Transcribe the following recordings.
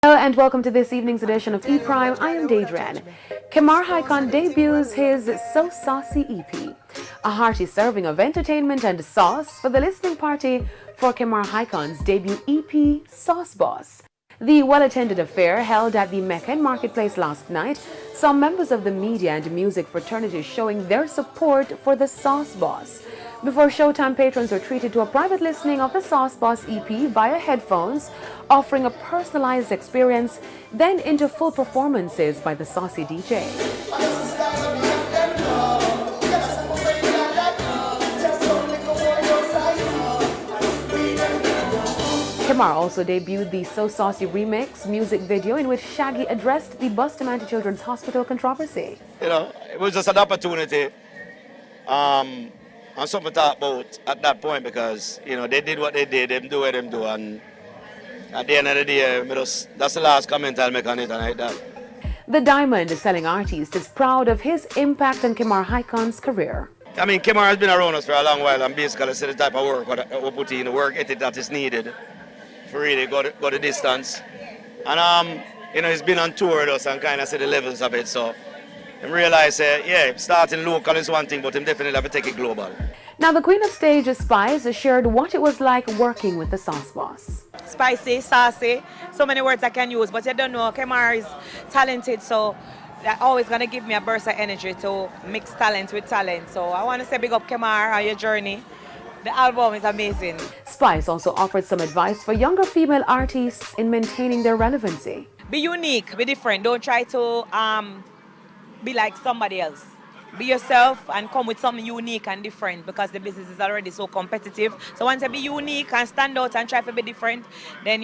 Hello and welcome to this evening's edition of E-Prime. I am Daedran. Kamar Haikon debuts his So Saucy EP, a hearty serving of entertainment and sauce for the listening party for Kamar Haikon's debut EP, Sauce Boss. The well-attended affair held at the Mecca Marketplace last night saw members of the media and music fraternity showing their support for the Sauce Boss. Before showtime, patrons were treated to a private listening of the Sauce Boss EP via headphones, offering a personalized experience, then into full performances by the saucy DJ. Kamar also debuted the So Saucy remix music video in which Shaggy addressed the Bustamante Children's Hospital controversy. It was just an opportunity and something to talk about at that point because, they did what they did, them do what them do, and at the end of the day, that's the last comment I'll make on it and like that. The diamond-selling artist is proud of his impact on Kamar Haikon's career. Kamar has been around us for a long while and basically see the type of work we put in, the work ethic that is needed for really go the distance. And, he's been on tour with us and kind of see the levels of it, so I realize, starting local is one thing, but him definitely have to take it global. Now, the Queen of Stage, Spice, shared what it was like working with the Sauce Boss. Spicy, saucy, so many words I can use, but you don't know, Kamar is talented, so they're always going to give me a burst of energy to mix talent with talent. So I want to say big up Kamar on your journey. The album is amazing. Spice also offered some advice for younger female artists in maintaining their relevancy. Be unique, be different. Don't try to be like somebody else. Be yourself and come with something unique and different because the business is already so competitive. So once you be unique and stand out and try to be different, then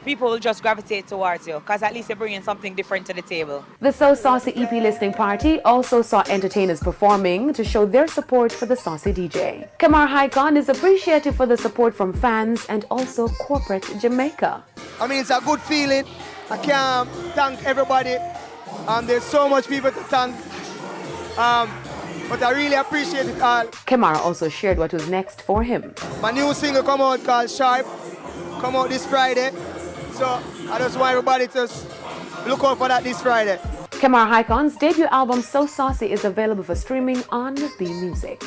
people will just gravitate towards you because at least you're bringing something different to the table. The So Saucy EP listening party also saw entertainers performing to show their support for the saucy DJ. Kamar Haikon is appreciative for the support from fans and also corporate Jamaica. It's a good feeling. I can't thank everybody. There's so much people to thank. But I really appreciate it all. Kamar also shared what was next for him. My new single come out called Sharp. Come out this Friday. So I just want everybody to look out for that this Friday. Kamar Haikon's debut album So Saucy is available for streaming on Be Music.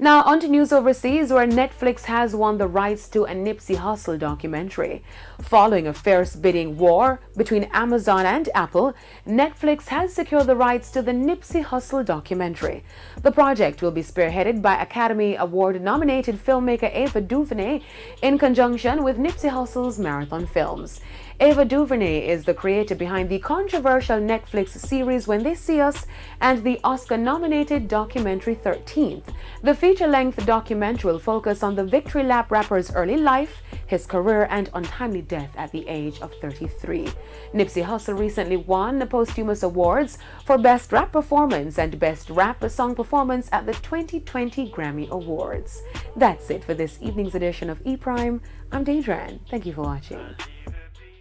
Now on to news overseas, where Netflix has won the rights to a Nipsey Hussle documentary. Following a fierce bidding war between Amazon and Apple, Netflix has secured the rights to the Nipsey Hussle documentary. The project will be spearheaded by Academy Award-nominated filmmaker Ava DuVernay in conjunction with Nipsey Hussle's Marathon Films. Ava DuVernay is the creator behind the controversial Netflix series When They See Us and the Oscar-nominated documentary 13th. The feature-length documentary will focus on the Victory Lap rapper's early life, his career, and untimely death at the age of 33. Nipsey Hussle recently won the posthumous awards for Best Rap Performance and Best Rap Song Performance at the 2020 Grammy Awards. That's it for this evening's edition of E-Prime. I'm Daedran. Thank you for watching.